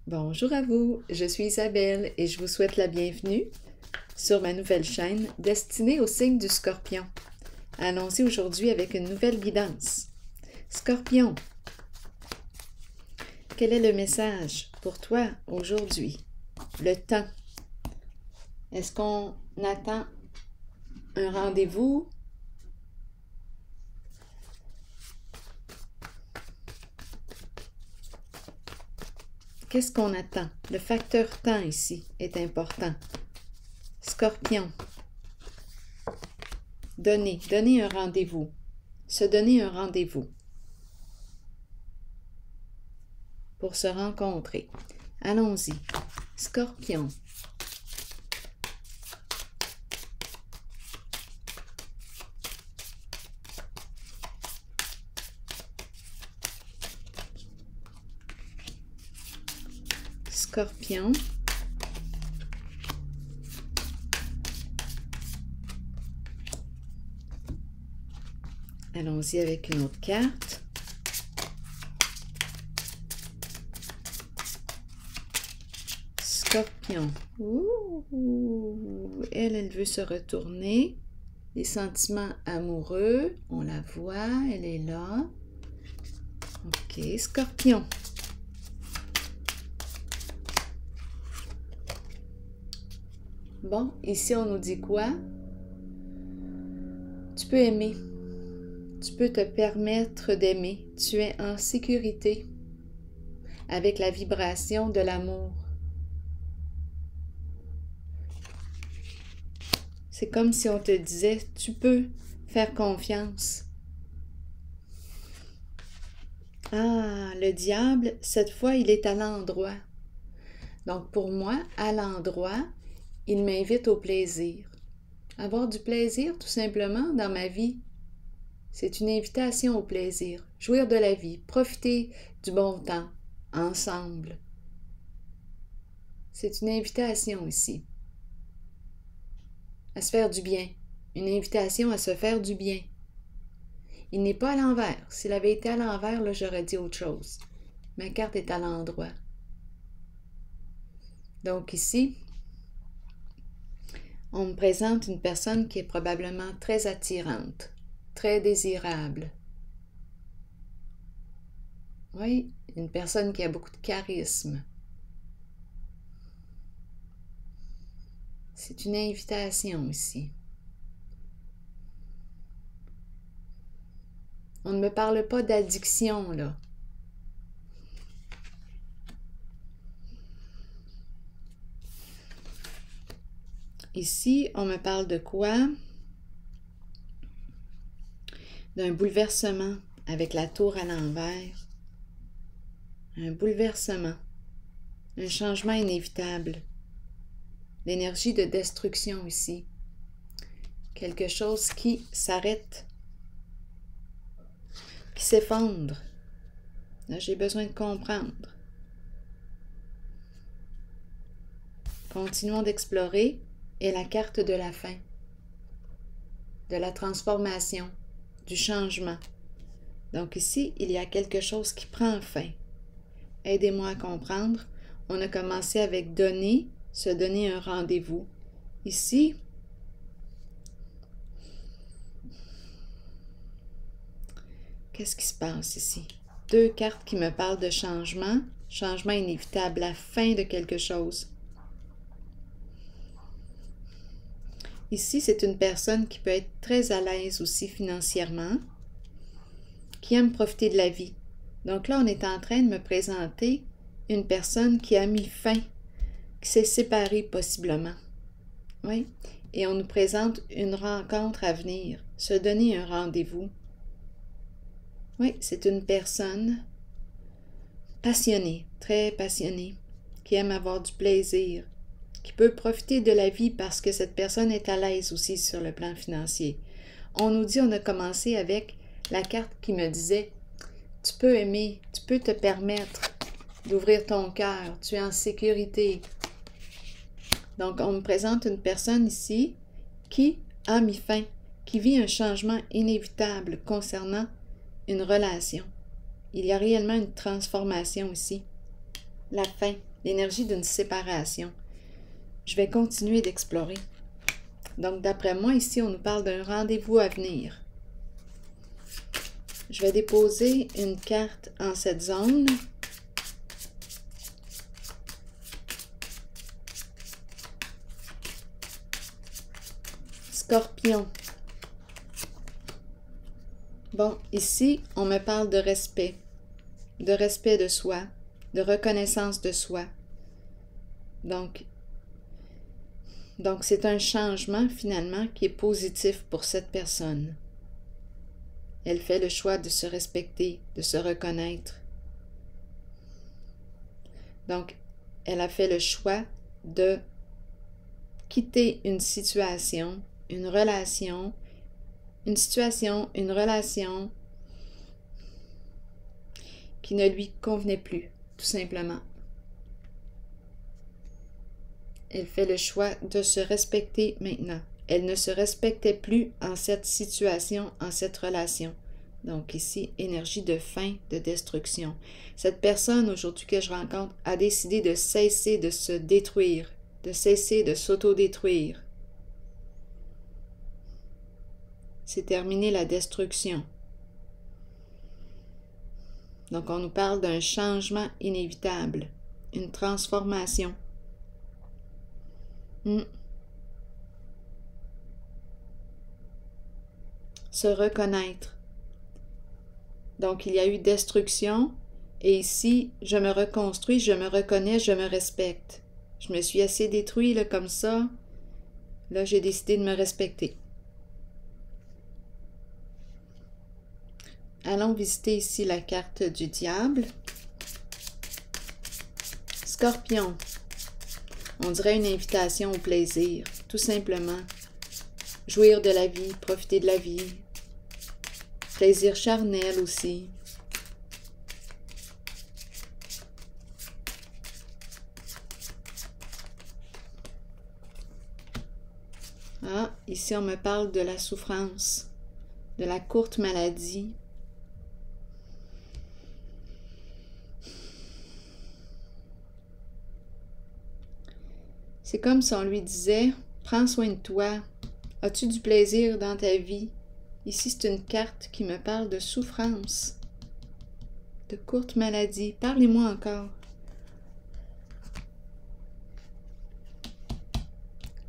Bonjour à vous, je suis Isabelle et je vous souhaite la bienvenue sur ma nouvelle chaîne destinée au signe du Scorpion. Allons-y aujourd'hui avec une nouvelle guidance. Scorpion, quel est le message pour toi aujourd'hui? Le temps. Est-ce qu'on attend un rendez-vous? Qu'est-ce qu'on attend? Le facteur temps ici est important. Scorpion. Donner un rendez-vous. Se donner un rendez-vous. Pour se rencontrer. Allons-y. Scorpion. Scorpion. Allons-y avec une autre carte. Scorpion. Ouh, elle veut se retourner. Les sentiments amoureux, on la voit, elle est là. Ok, Scorpion. Bon, ici on nous dit quoi? Tu peux aimer. Tu peux te permettre d'aimer. Tu es en sécurité avec la vibration de l'amour. C'est comme si on te disait, tu peux faire confiance. Ah, le diable, cette fois, il est à l'endroit. Donc pour moi, à l'endroit, il m'invite au plaisir. Avoir du plaisir, tout simplement, dans ma vie, c'est une invitation au plaisir. Jouir de la vie, profiter du bon temps, ensemble. C'est une invitation ici. À se faire du bien. Une invitation à se faire du bien. Il n'est pas à l'envers. S'il avait été à l'envers, là, j'aurais dit autre chose. Ma carte est à l'endroit. Donc ici, on me présente une personne qui est probablement très attirante, très désirable. Oui, une personne qui a beaucoup de charisme. C'est une invitation ici. On ne me parle pas d'addiction, là. Ici, on me parle de quoi? D'un bouleversement avec la tour à l'envers. Un bouleversement. Un changement inévitable. L'énergie de destruction ici. Quelque chose qui s'arrête, qui s'effondre. Là, j'ai besoin de comprendre. Continuons d'explorer. Et la carte de la fin, de la transformation, du changement. Donc ici, il y a quelque chose qui prend fin. Aidez-moi à comprendre. On a commencé avec donner, se donner un rendez-vous. Ici, qu'est-ce qui se passe ici? Deux cartes qui me parlent de changement, changement inévitable, la fin de quelque chose. Ici, c'est une personne qui peut être très à l'aise aussi financièrement, qui aime profiter de la vie. Donc là, on est en train de me présenter une personne qui a mis fin, qui s'est séparée possiblement. Oui, et on nous présente une rencontre à venir, se donner un rendez-vous. Oui, c'est une personne passionnée, très passionnée, qui aime avoir du plaisir, qui peut profiter de la vie parce que cette personne est à l'aise aussi sur le plan financier. On nous dit, on a commencé avec la carte qui me disait, tu peux aimer, tu peux te permettre d'ouvrir ton cœur, tu es en sécurité. Donc, on me présente une personne ici qui a mis fin, qui vit un changement inévitable concernant une relation. Il y a réellement une transformation ici. la fin, l'énergie d'une séparation. Je vais continuer d'explorer. Donc, d'après moi, ici, on nous parle d'un rendez-vous à venir. Je vais déposer une carte en cette zone. Scorpion. Bon, ici, on me parle de respect de soi, de reconnaissance de soi. Donc c'est un changement finalement qui est positif pour cette personne. Elle fait le choix de se respecter, de se reconnaître. Donc, elle a fait le choix de quitter une situation, une relation qui ne lui convenait plus, tout simplement. Elle fait le choix de se respecter maintenant. Elle ne se respectait plus en cette situation, en cette relation. Donc ici, énergie de fin, de destruction. Cette personne aujourd'hui que je rencontre a décidé de cesser de se détruire, de cesser de s'auto-détruire. C'est terminé la destruction. Donc on nous parle d'un changement inévitable, une transformation. Se reconnaître. Donc, il y a eu destruction, et ici, je me reconstruis, je me reconnais, je me respecte. Je me suis assez détruit là, comme ça. Là, j'ai décidé de me respecter. Allons visiter ici la carte du diable. Scorpion. On dirait une invitation au plaisir, tout simplement. Jouir de la vie, profiter de la vie. Plaisir charnel aussi. Ah, ici on me parle de la souffrance, de la courte maladie. C'est comme si on lui disait, prends soin de toi. As-tu du plaisir dans ta vie? Ici, c'est une carte qui me parle de souffrance, de courte maladie. Parlez-moi encore.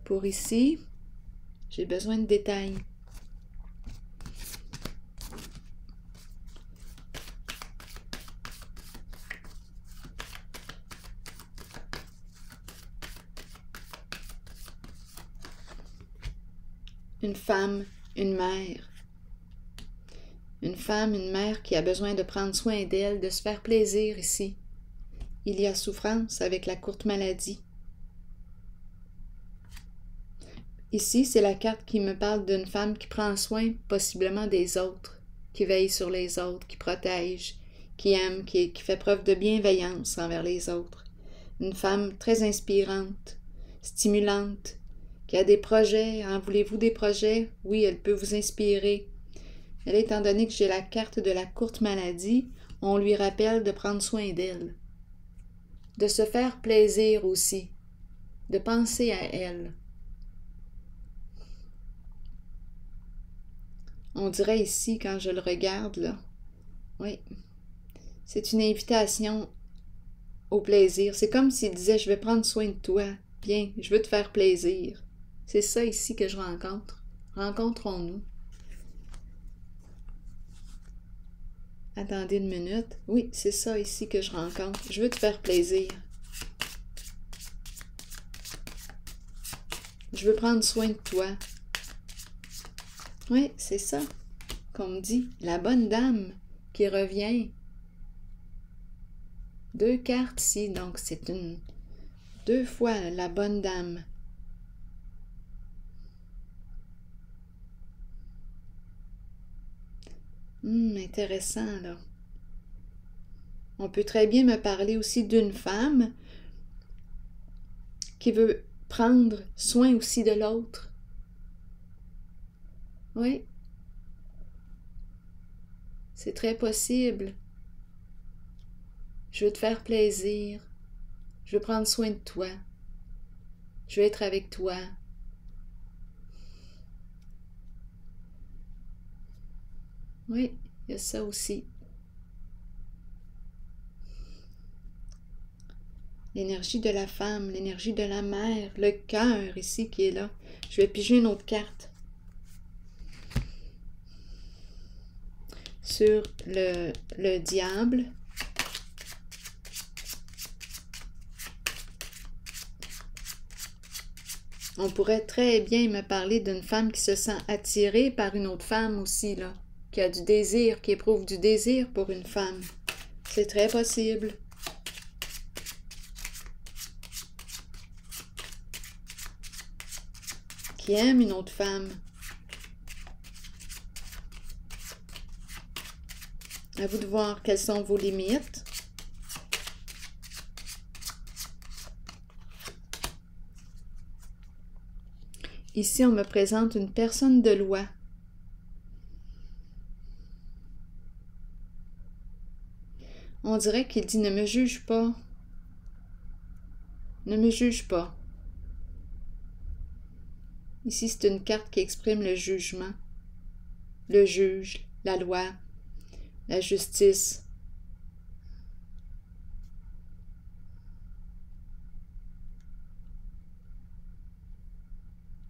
Pour ici, j'ai besoin de détails. Une femme, une mère. Une femme, une mère qui a besoin de prendre soin d'elle, de se faire plaisir ici. Il y a souffrance avec la courte maladie. Ici, c'est la carte qui me parle d'une femme qui prend soin possiblement des autres, qui veille sur les autres, qui protège, qui aime, qui fait preuve de bienveillance envers les autres. Une femme très inspirante, stimulante, qui a des projets. En voulez-vous des projets? Oui, elle peut vous inspirer. Elle, étant donné que j'ai la carte de la courte maladie, on lui rappelle de prendre soin d'elle, de se faire plaisir aussi, de penser à elle. On dirait ici, quand je le regarde, là, oui, c'est une invitation au plaisir. C'est comme s'il disait, je vais prendre soin de toi, viens, je veux te faire plaisir. C'est ça ici que je rencontre. Rencontrons-nous. Attendez une minute. Oui, c'est ça ici que je rencontre. Je veux te faire plaisir. Je veux prendre soin de toi. Oui, c'est ça qu'on me dit. La bonne dame qui revient. 2 cartes ici, donc c'est 2 fois la bonne dame. Intéressant, là. On peut très bien me parler aussi d'une femme qui veut prendre soin aussi de l'autre. Oui. C'est très possible. Je veux te faire plaisir. Je veux prendre soin de toi. Je veux être avec toi. Oui, il y a ça aussi. L'énergie de la femme, l'énergie de la mère, le cœur ici qui est là. Je vais piger une autre carte. Sur le diable. On pourrait très bien me parler d'une femme qui se sent attirée par une autre femme aussi, là. Qui a du désir, qui éprouve du désir pour une femme. C'est très possible. Qui aime une autre femme. À vous de voir quelles sont vos limites. Ici, on me présente une personne de loi. On dirait qu'il dit « Ne me juge pas. Ne me juge pas. » Ici, c'est une carte qui exprime le jugement. Le juge, la loi, la justice.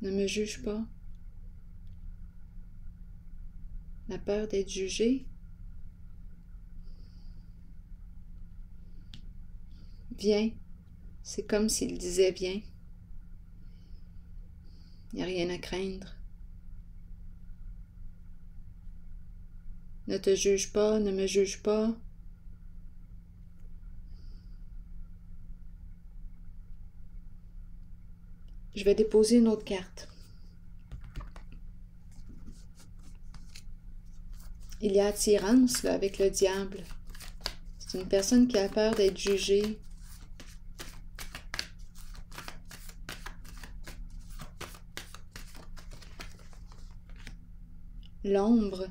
Ne me juge pas. La peur d'être jugé. Viens. C'est comme s'il disait viens. Il n'y a rien à craindre. Ne te juge pas, ne me juge pas. Je vais déposer une autre carte. Il y a attirance là, avec le diable. C'est une personne qui a peur d'être jugée. L'ombre.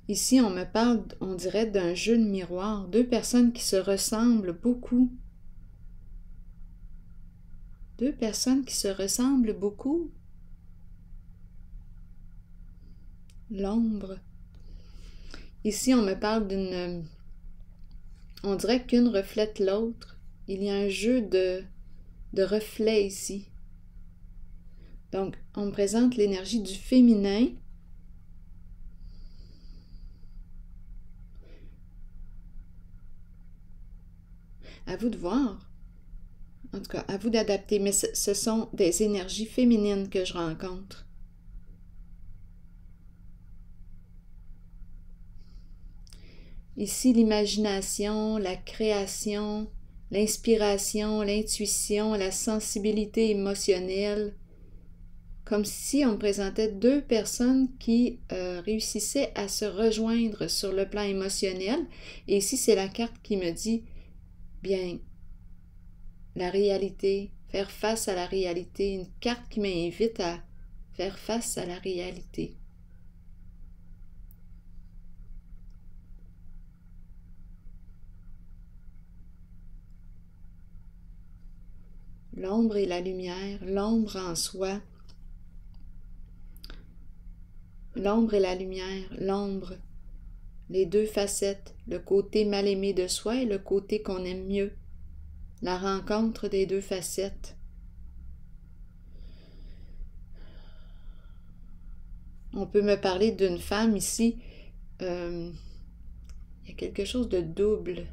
Ici, on me parle, on dirait, d'un jeu de miroir. Deux personnes qui se ressemblent beaucoup. Deux personnes qui se ressemblent beaucoup. L'ombre. Ici, on me parle d'une... On dirait qu'une reflète l'autre. Il y a un jeu de reflets ici. Donc, on me présente l'énergie du féminin. À vous de voir. En tout cas, à vous d'adapter. Mais ce sont des énergies féminines que je rencontre. Ici, l'imagination, la création, l'inspiration, l'intuition, la sensibilité émotionnelle. Comme si on me présentait deux personnes qui réussissaient à se rejoindre sur le plan émotionnel. Et ici, c'est la carte qui me dit, bien, la réalité, faire face à la réalité, une carte qui m'invite à faire face à la réalité. L'ombre et la lumière, l'ombre en soi. L'ombre et la lumière, l'ombre, les deux facettes, le côté mal aimé de soi et le côté qu'on aime mieux. La rencontre des deux facettes. On peut me parler d'une femme ici. Il y a quelque chose de double.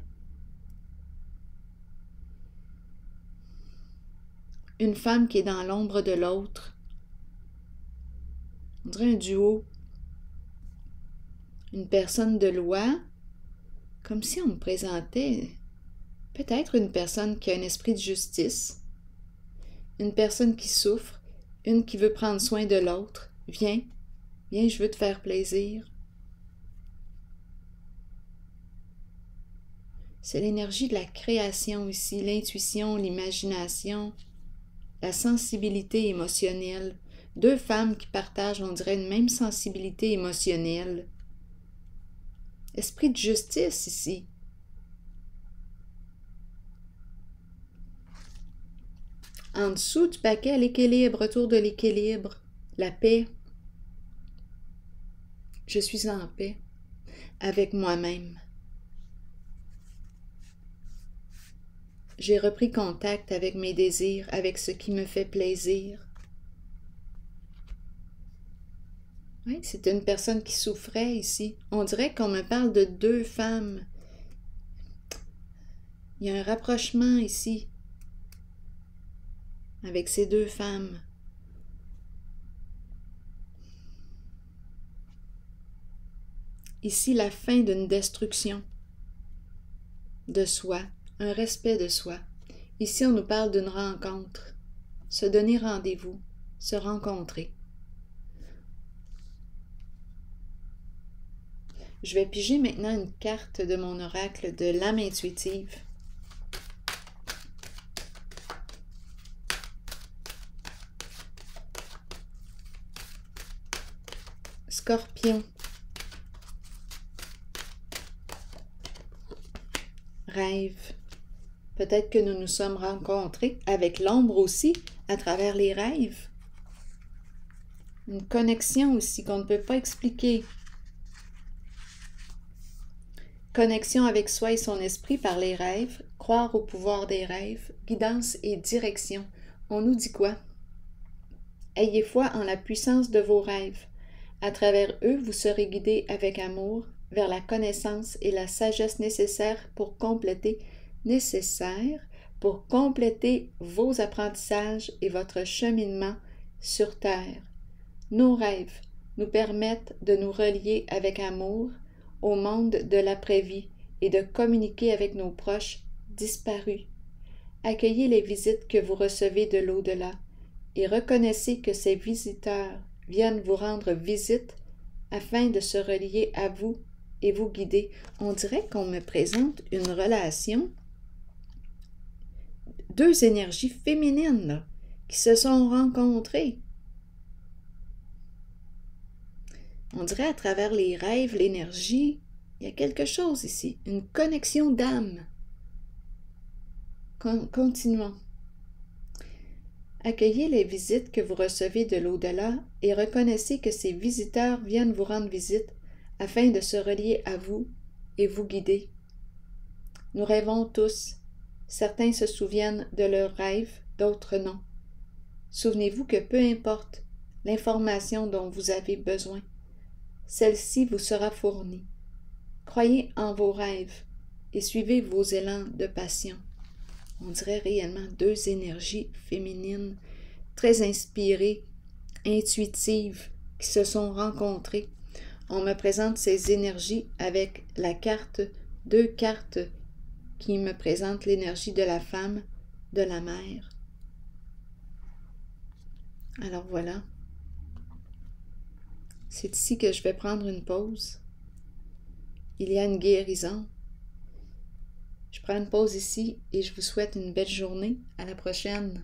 Une femme qui est dans l'ombre de l'autre. On dirait un duo. Une personne de loi. Comme si on me présentait peut-être une personne qui a un esprit de justice. Une personne qui souffre. Une qui veut prendre soin de l'autre. Viens, viens, je veux te faire plaisir. C'est l'énergie de la création ici, l'intuition, l'imagination, la sensibilité émotionnelle. Deux femmes qui partagent, on dirait, une même sensibilité émotionnelle. Esprit de justice ici. En dessous du paquet, l'équilibre, retour de l'équilibre, la paix. Je suis en paix avec moi-même. J'ai repris contact avec mes désirs, avec ce qui me fait plaisir. Oui, c'est une personne qui souffrait ici. On dirait qu'on me parle de deux femmes. Il y a un rapprochement ici avec ces deux femmes. Ici, la fin d'une destruction de soi, un respect de soi. Ici, on nous parle d'une rencontre, se donner rendez-vous, se rencontrer. Je vais piger maintenant une carte de mon oracle de l'âme intuitive. Scorpion. Rêve. Peut-être que nous nous sommes rencontrés avec l'ombre aussi, à travers les rêves. Une connexion aussi qu'on ne peut pas expliquer. Connexion avec soi et son esprit par les rêves, croire au pouvoir des rêves, guidance et direction. On nous dit quoi? Ayez foi en la puissance de vos rêves. À travers eux, vous serez guidés avec amour vers la connaissance et la sagesse nécessaires pour compléter vos apprentissages et votre cheminement sur Terre. Nos rêves nous permettent de nous relier avec amour au monde de l'après-vie et de communiquer avec nos proches disparus. Accueillez les visites que vous recevez de l'au-delà et reconnaissez que ces visiteurs viennent vous rendre visite afin de se relier à vous et vous guider. On dirait qu'on me présente une relation, deux énergies féminines là, qui se sont rencontrées. On dirait à travers les rêves, l'énergie, il y a quelque chose ici, une connexion d'âme. Continuons. Accueillez les visites que vous recevez de l'au-delà et reconnaissez que ces visiteurs viennent vous rendre visite afin de se relier à vous et vous guider. Nous rêvons tous. Certains se souviennent de leurs rêves, d'autres non. Souvenez-vous que peu importe l'information dont vous avez besoin, celle-ci vous sera fournie. Croyez en vos rêves et suivez vos élans de passion. On dirait réellement deux énergies féminines très inspirées, intuitives, qui se sont rencontrées. On me présente ces énergies avec deux cartes qui me présentent l'énergie de la femme, de la mère. Alors voilà. C'est ici que je vais prendre une pause. Il y a une guérison. Je prends une pause ici et je vous souhaite une belle journée. À la prochaine.